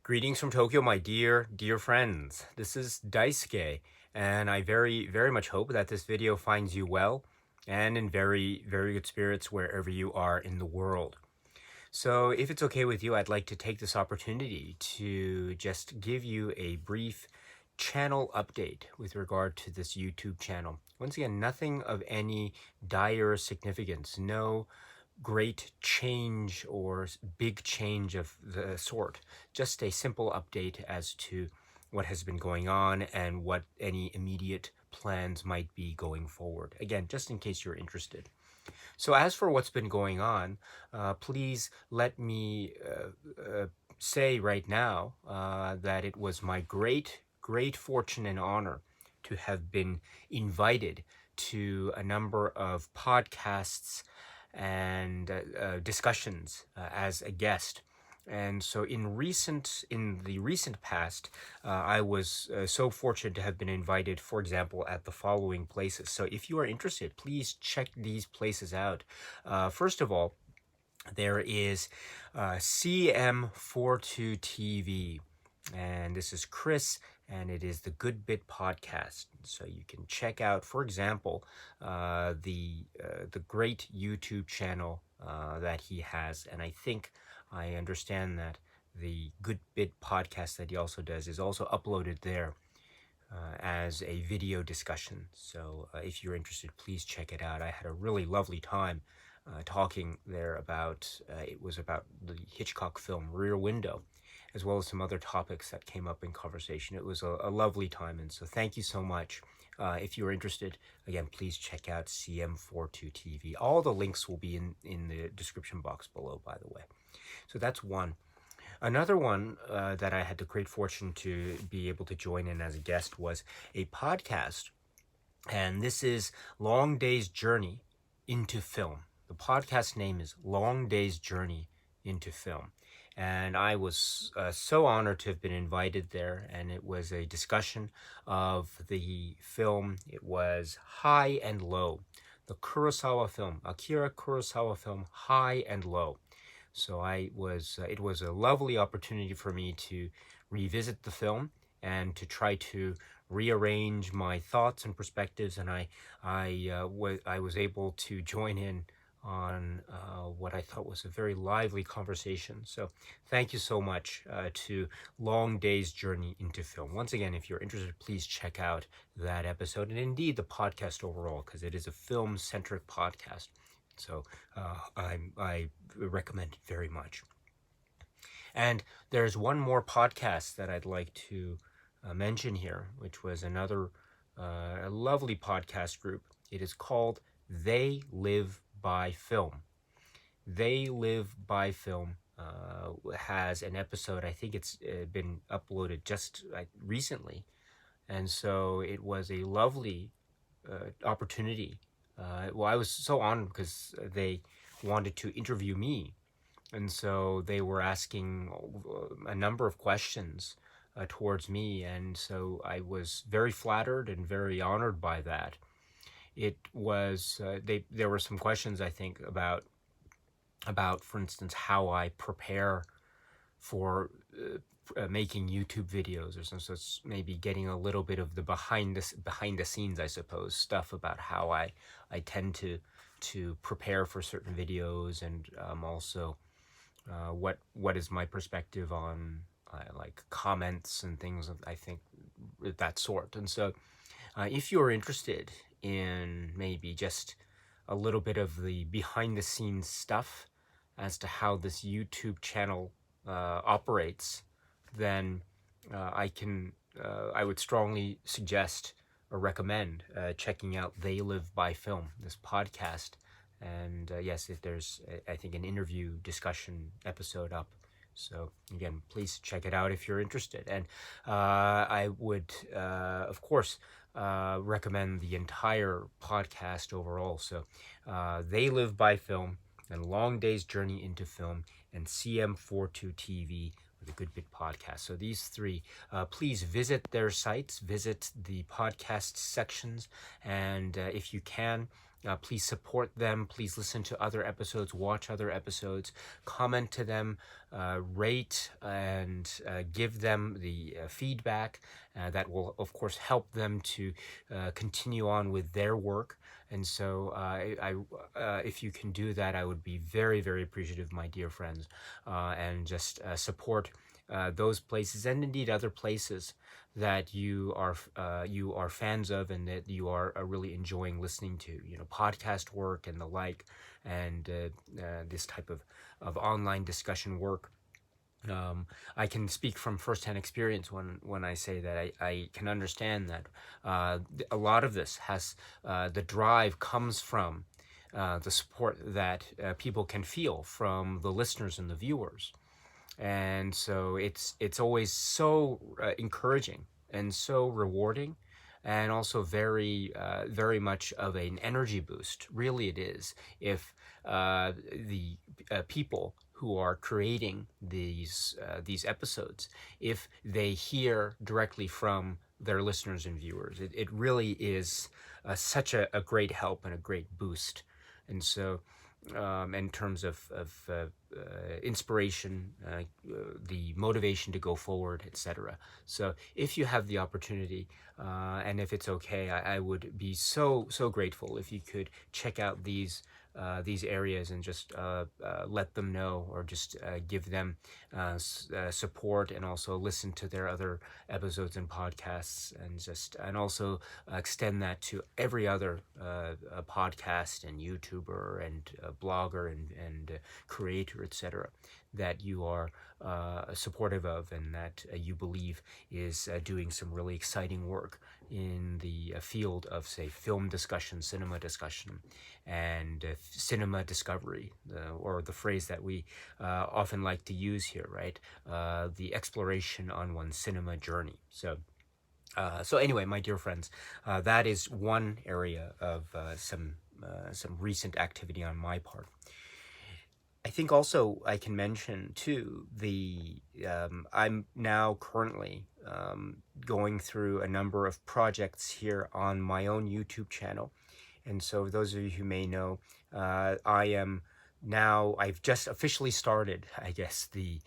Greetings from Tokyo, my dear friends. This is Daisuke, and I very much hope that this video finds you well and in very good spirits wherever you are in the world. So if it's okay with you, I'd like to take this opportunity to just give you a brief channel update with regard to this YouTube channel. Once again, nothing of any dire significance, no great change or big change of the sort. Just a simple update as to what has been going on and what any immediate plans might be going forward. Again, just in case you're interested. So as for what's been going on, please let me say right now that it was my great fortune and honor to have been invited to a number of podcasts and discussions as a guest. And so in the recent past, I was so fortunate to have been invited, for example, at the following places. So if you are interested, please check these places out. First of all, there is CM42 TV, and this is Chris, and it is the Good Bit Podcast. So you can check out, for example, the great YouTube channel that he has, and I understand that the Good Bit Podcast that he also does is also uploaded there as a video discussion. So if you're interested, please check it out. I had a really lovely time talking there about, it was about the Hitchcock film Rear Window, as well as some other topics that came up in conversation. It was a lovely time, and so thank you so much. If you're interested, again, please check out CM42 TV. All the links will be in the description box below, by the way. So that's one. Another one that I had the great fortune to be able to join in as a guest was a podcast, and this is Long Day's Journey into Film. The podcast name is Long Day's Journey into Film. And I was so honored to have been invited there, and it was a discussion of the film. It was High and Low, the Kurosawa film, Akira Kurosawa film, High and Low. So it was a lovely opportunity for me to revisit the film and to try to rearrange my thoughts and perspectives, and I was able to join in on what I thought was a very lively conversation. So thank you so much to Long Day's Journey into Film. Once again, if you're interested, please check out that episode, and indeed the podcast overall, because it is a film-centric podcast. So I recommend it very much. And there's one more podcast that I'd like to mention here, which was another a lovely podcast group. It is called They Live by Film. They Live by Film has an episode. I think it's been uploaded just recently, and so it was a lovely opportunity. Well, I was so honored because they wanted to interview me, and so they were asking a number of questions towards me, and so I was very flattered and very honored by that. It was there were some questions, I think, about for instance, how I prepare for making YouTube videos or something. So it's maybe getting a little bit of the behind the scenes, I suppose, stuff about how I tend to prepare for certain videos, and also what is my perspective on like comments and things of, I think, that sort. And so if you're interested in maybe just a little bit of the behind the scenes stuff as to how this YouTube channel operates, then I would strongly suggest or recommend checking out They Live by Film, this podcast. And yes, if there's, I think, an interview discussion episode up. So again, please check it out if you're interested. And I would, of course, recommend the entire podcast overall. So They Live by Film, and Long Day's Journey into Film, and CM42 TV, or the Good Bit Podcast. So these three, please visit their sites, visit the podcast sections, and if you can, Please support them. Please listen to other episodes, watch other episodes, comment to them, rate and give them the feedback that will, of course, help them to continue on with their work. And so, if you can do that, I would be very, very appreciative, my dear friends, and just support those places and indeed other places that you are fans of and that you are really enjoying listening to, podcast work and the like, and this type of online discussion work. I can speak from firsthand experience when I say that I can understand that a lot of this has the drive comes from the support that people can feel from the listeners and the viewers. And so it's always so encouraging and so rewarding, and also very much of an energy boost. Really, it is, if the people who are creating these episodes, if they hear directly from their listeners and viewers, it really is such a great help and a great boost. And so, in terms of inspiration, the motivation to go forward, etc. So if you have the opportunity, and if it's okay, I would be so grateful if you could check out these areas and just let them know, or just give them support, and also listen to their other episodes and podcasts, and also extend that to every other podcast and YouTuber and blogger and creator, etc., that you are supportive of, and that you believe is doing some really exciting work in the field of, say, film discussion, cinema discussion, and cinema discovery, or the phrase that we often like to use here, right? The exploration on one's cinema journey. So anyway, my dear friends, that is one area of some recent activity on my part. I think also I can mention too I'm now currently going through a number of projects here on my own YouTube channel. And so those of you who may know, I've just officially started, I guess, the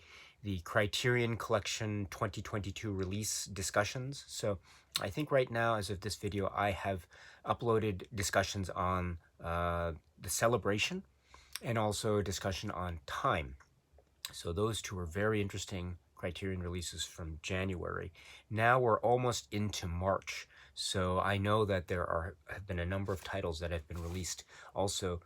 Criterion Collection 2022 release discussions. So I think right now, as of this video, I have uploaded discussions on the Celebration, and also a discussion on Time. So those two are very interesting Criterion releases from January. Now we're almost into March. So I know that have been a number of titles that have been released also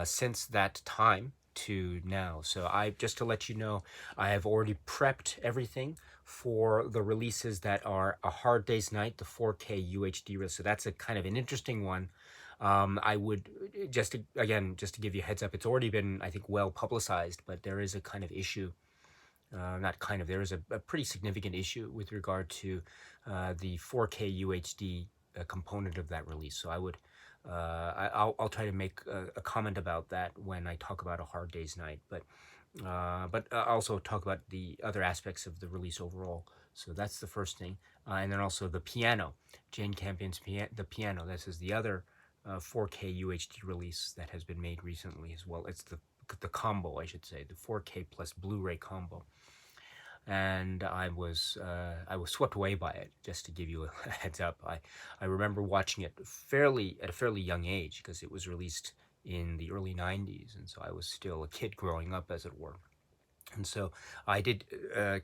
since that time to now. So just to let you know, I have already prepped everything for the releases that are A Hard Day's Night, the 4K UHD release. So that's a kind of an interesting one. I would just to give you a heads up, it's already been, I think, well publicized, but there is a kind of issue. There is a pretty significant issue with regard to the 4K UHD component of that release. So I'll try to make a comment about that when I talk about A Hard Day's Night, but also talk about the other aspects of the release overall. So that's the first thing, and then also the piano, Jane Campion's the piano. This is the other 4K UHD release that has been made recently as well. It's the combo, I should say, the 4K plus Blu-ray combo. And I was swept away by it. Just to give you a heads up, I remember watching it at a fairly young age, because it was released in the early 90s, and so I was still a kid growing up, as it were. And so I did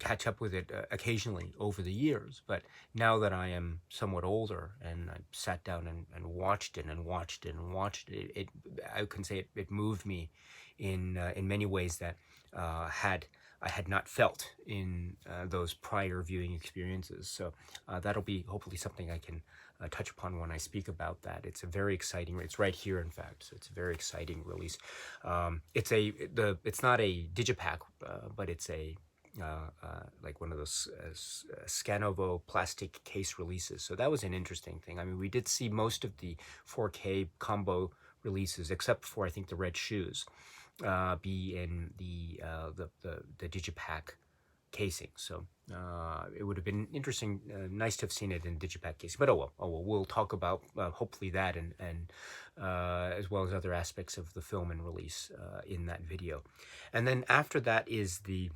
catch up with it occasionally over the years, but now that I am somewhat older, and I sat down and watched it and watched it and watched it, I can say it moved me in many ways that I had not felt in those prior viewing experiences. So that'll be hopefully something I can touch upon when I speak about that. It's a very exciting. It's right here, in fact. So it's a very exciting release. It's not a digipack, but it's a like one of those Scanovo plastic case releases. So that was an interesting thing. I mean, we did see most of the 4K combo releases, except for, I think, the Red Shoes, be in the digipack casing. So it would have been interesting, nice to have seen it in digipack casing. But oh well, we'll talk about hopefully that and as well as other aspects of the film and release in that video. And then after that is the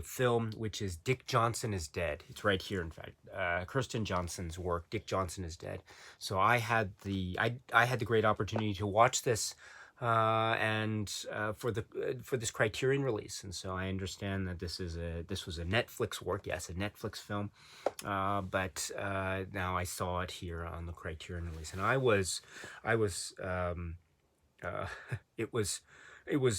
film, which is Dick Johnson is Dead. It's right here, in fact. Kirsten Johnson's work, Dick Johnson is Dead. So I had the great opportunity to watch this, and for this Criterion release, and so I understand that this was a Netflix work, yes, a Netflix film, but now I saw it here on the Criterion release, and uh, it was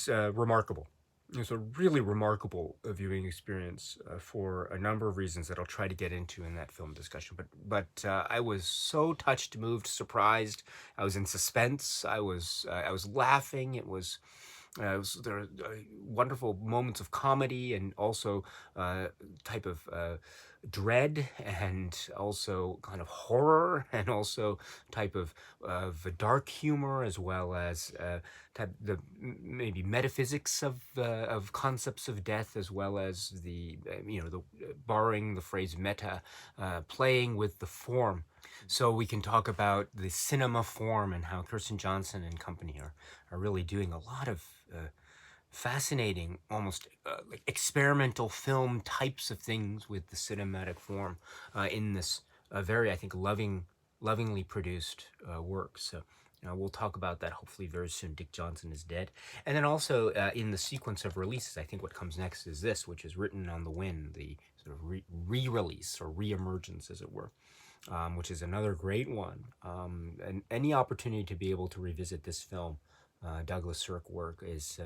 remarkable. It was a really remarkable viewing experience for a number of reasons that I'll try to get into in that film discussion. But I was so touched, moved, surprised. I was in suspense. I was laughing. There were wonderful moments of comedy and also type of dread and also kind of horror and also type of dark humor, as well as type the maybe metaphysics of concepts of death, as well as the borrowing the phrase meta, playing with the form. So we can talk about the cinema form and how Kirsten Johnson and company are really doing a lot of fascinating, almost like experimental film types of things with the cinematic form in this very, I think, lovingly produced work. So we'll talk about that hopefully very soon. Dick Johnson is Dead. And then also in the sequence of releases, I think what comes next is this, which is Written on the Wind, the sort of re-release or re-emergence, as it were. Which is another great one. And any opportunity to be able to revisit this film, Douglas Sirk work, is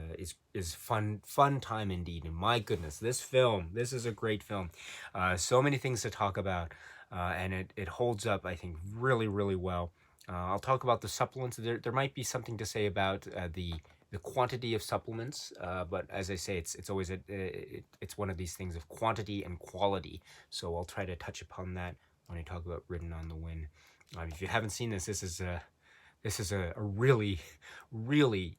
fun time indeed. And my goodness, this is a great film. So many things to talk about, and it holds up, I think, really, really well. I'll talk about the supplements. There might be something to say about the quantity of supplements, but as I say, it's always it's one of these things of quantity and quality. So I'll try to touch upon that when I talk about Written on the Wind. If you haven't seen this, this is a really, really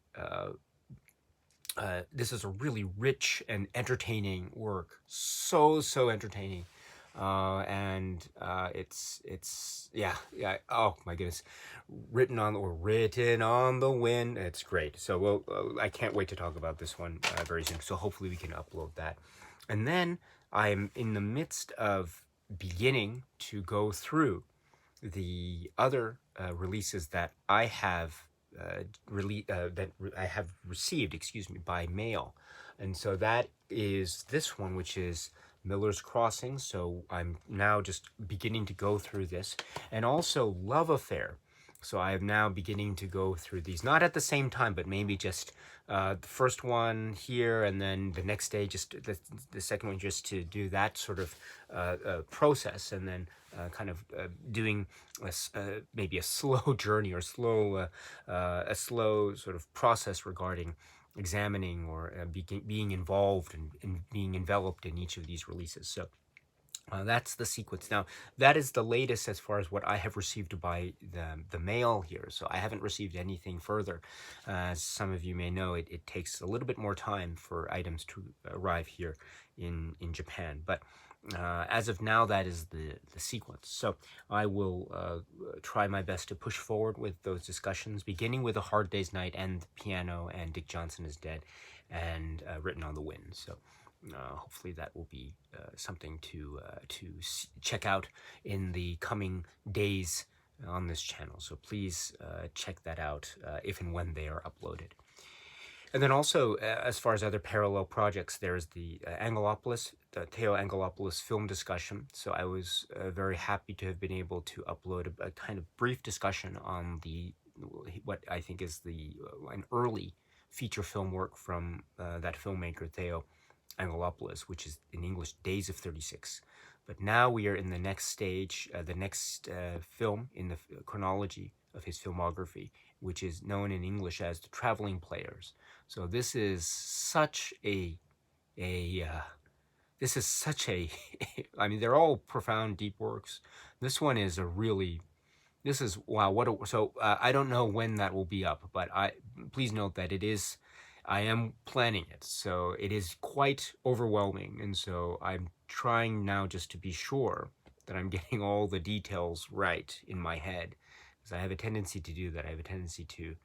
this is a really rich and entertaining work. So entertaining, and it's yeah. Oh my goodness, Written on the Wind. It's great. So I can't wait to talk about this one very soon. So hopefully we can upload that, and then I'm in the midst of beginning to go through the other releases that I have I have received, excuse me, by mail, and so that is this one, which is Miller's Crossing. So I'm now just beginning to go through this, and also Love Affair. So I am now beginning to go through these, not at the same time, but maybe just the first one here, and then the next day, just the second one, just to do that sort of process, and then kind of doing maybe a slow journey or a slow sort of process regarding examining or being involved and being enveloped in each of these releases. So that's the sequence. Now, that is the latest as far as what I have received by the mail here. So I haven't received anything further. As some of you may know, it takes a little bit more time for items to arrive here in Japan. But as of now, that is the sequence. So I will try my best to push forward with those discussions, beginning with A Hard Day's Night and Piano and Dick Johnson is Dead and Written on the Wind. So hopefully that will be something to check out in the coming days on this channel. So please check that out if and when they are uploaded. And then also, as far as other parallel projects, there's the Theo Angelopoulos film discussion. So I was very happy to have been able to upload a kind of brief discussion on what I think is an early feature film work from that filmmaker, Theo Angelopoulos, which is in English Days of 36. But now we are in the next stage, the next film in the chronology of his filmography, which is known in English as The Traveling Players. So this is such I mean, they're all profound, deep works. This one is wow. I don't know when that will be up, but please note that it is I am planning it, so it is quite overwhelming, and so I'm trying now just to be sure that I'm getting all the details right in my head, because I have a tendency to do that. I have a tendency to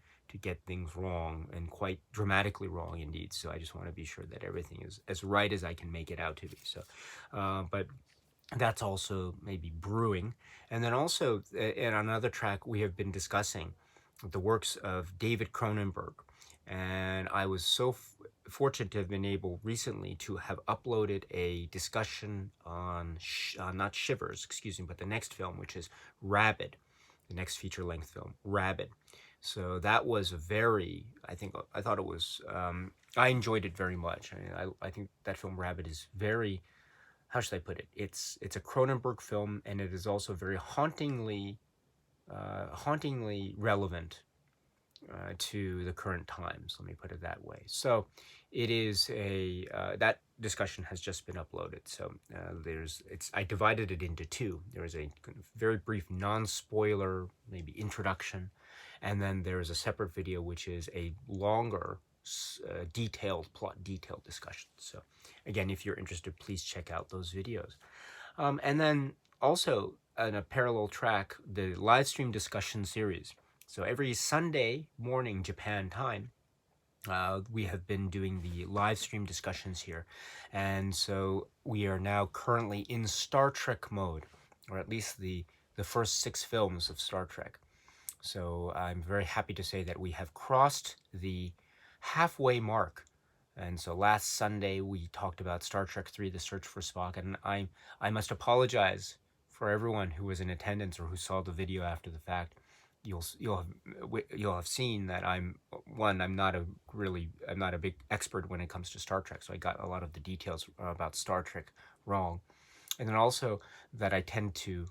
get things wrong, and quite dramatically wrong indeed. So I just want to be sure that everything is as right as I can make it out to be. So, but that's also maybe brewing. And then also, in another track, we have been discussing the works of David Cronenberg. And I was so fortunate to have been able recently to have uploaded a discussion on, not Shivers, excuse me, but the next film, which is Rabid, the next feature-length film, Rabid. So that was a very, I thought it was, I enjoyed it very much. I think that film, Rabid, is very, how should I put it? It's a Cronenberg film, and it is also very hauntingly relevant to the current times. Let me put it that way. So, it is a that discussion has just been uploaded. So I divided it into two. There is a very brief non-spoiler, maybe introduction, and then there is a separate video which is a longer detailed discussion. So again, if you're interested, please check out those videos. And then also on a parallel track, the live stream discussion series. So every Sunday morning Japan time, we have been doing the live stream discussions here. And so we are now currently in Star Trek mode, or at least the first 6 films of Star Trek. So I'm very happy to say that we have crossed the halfway mark. And so last Sunday we talked about Star Trek 3, The Search for Spock, and I must apologize for everyone who was in attendance or who saw the video after the fact. You'll have seen that I'm not a big expert when it comes to Star Trek, so I got a lot of the details about Star Trek wrong, and then also that I tend to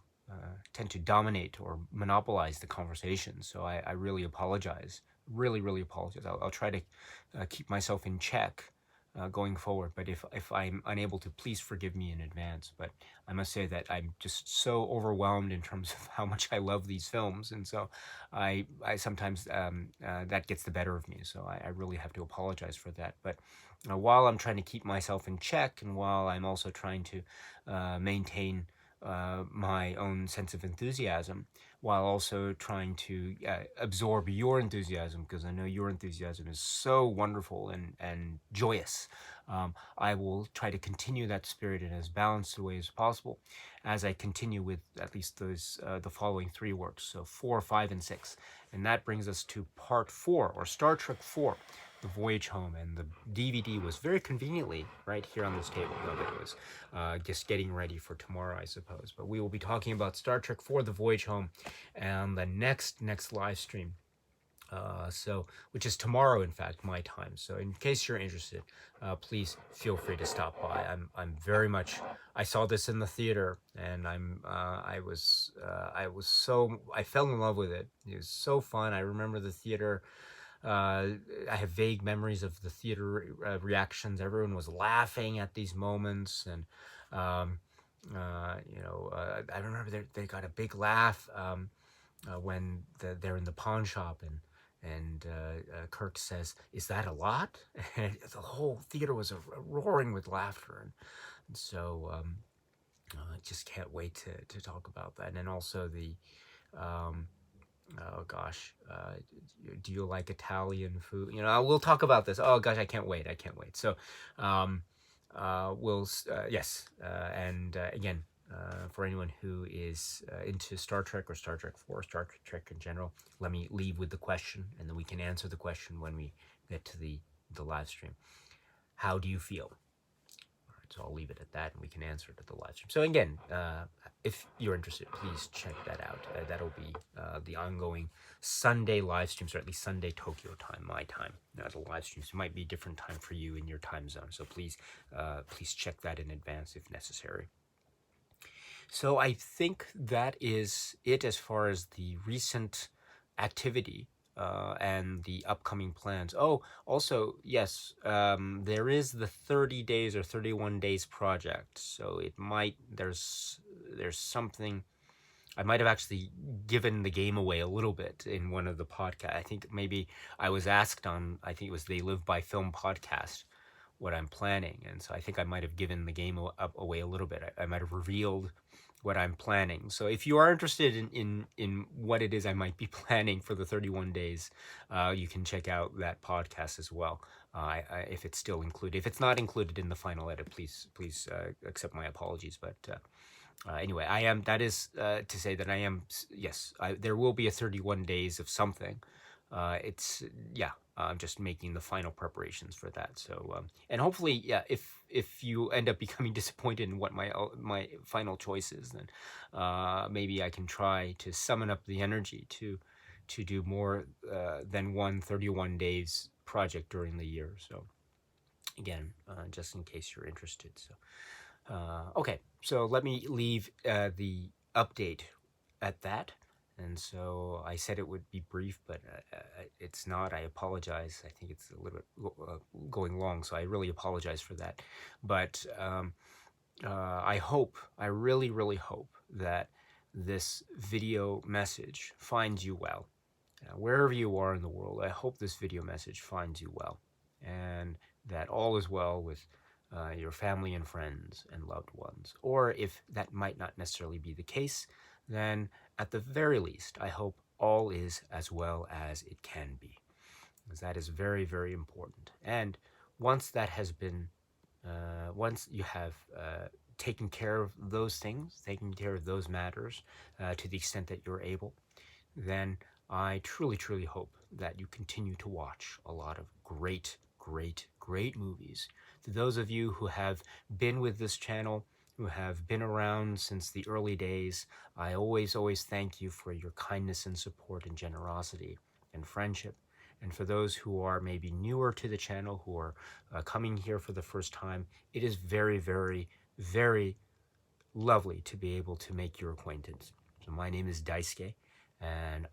dominate or monopolize the conversation. So I really apologize. Really apologize. I'll try to keep myself in check going forward. But if I'm unable to, please forgive me in advance. But I must say that I'm just so overwhelmed in terms of how much I love these films, and so I sometimes that gets the better of me. So I really have to apologize for that. But while I'm trying to keep myself in check, and while I'm also trying to maintain my own sense of enthusiasm, while also trying to absorb your enthusiasm, because I know your enthusiasm is so wonderful and joyous. I will try to continue that spirit in as balanced a way as possible as I continue with at least those the following 3 works, so 4, 5, and 6. And that brings us to part 4, or Star Trek 4, The Voyage Home. And the DVD was very conveniently right here on this table, though it was just getting ready for tomorrow, I suppose. But we will be talking about Star Trek 4, The Voyage Home, and the next live stream. Which is tomorrow, in fact, my time. So in case you're interested, please feel free to stop by. I'm very much, I saw this in the theater, and I fell in love with it. It was so fun. I remember the theater. I have vague memories of the theater reactions. Everyone was laughing at these moments, and I remember they got a big laugh when they're in the pawn shop, and Kirk says, "Is that a lot?" And the whole theater was roaring with laughter, and so I just can't wait to talk about that. And also the oh gosh, do you like Italian food? We'll talk about this. Oh gosh, I can't wait. So, yes, and again, for anyone who is into Star Trek or Star Trek 4, Star Trek in general, let me leave with the question, and then we can answer the question when we get to the live stream. How do you feel? So I'll leave it at that, and we can answer it at the live stream. So again, if you're interested, please check that out. That'll be the ongoing Sunday live streams, or at least Sunday Tokyo time, my time, as a live stream. So it might be a different time for you in your time zone. So please check that in advance if necessary. So I think that is it as far as the recent activity and the upcoming plans. Oh, also, yes, there is the 30 days or 31 days project. So there's something, I might have actually given the game away a little bit in one of the podcasts. I think maybe I was asked on, I think it was They Live by Film podcast, what I'm planning. And so I think I might have given the game away a little bit. I might have revealed what I'm planning. So if you are interested in what it is I might be planning for the 31 days, you can check out that podcast as well. If it's still included. If it's not included in the final edit, please accept my apologies. But anyway, I am. That is to say that I am. Yes, there will be a 31 days of something. It's yeah. I'm just making the final preparations for that. So and hopefully, yeah. If you end up becoming disappointed in what my final choice is, then maybe I can try to summon up the energy to do more than one 31 days project during the year. So again, just in case you're interested. So okay, so let me leave the update at that. And so I said it would be brief, but it's not. I apologize. I think it's a little bit going long, so I really apologize for that. But I really, really hope that this video message finds you well. Wherever you are in the world, I hope this video message finds you well, and that all is well with your family and friends and loved ones. Or if that might not necessarily be the case, then at the very least, I hope all is as well as it can be, because that is very, very important. And once that has been, once you have taken care of those things, taken care of those matters to the extent that you're able, then I truly, truly hope that you continue to watch a lot of great, great, great movies. To those of you who have been with this channel, who have been around since the early days, I always, always thank you for your kindness and support and generosity and friendship. And for those who are maybe newer to the channel, who are coming here for the first time, it is very, very, very lovely to be able to make your acquaintance. So my name is Daisuke, and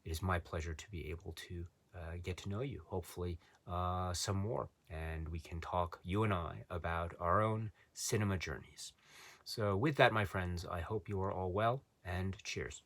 it is my pleasure to be able to get to know you, hopefully some more, and we can talk, you and I, about our own cinema journeys. So with that, my friends, I hope you are all well, and cheers.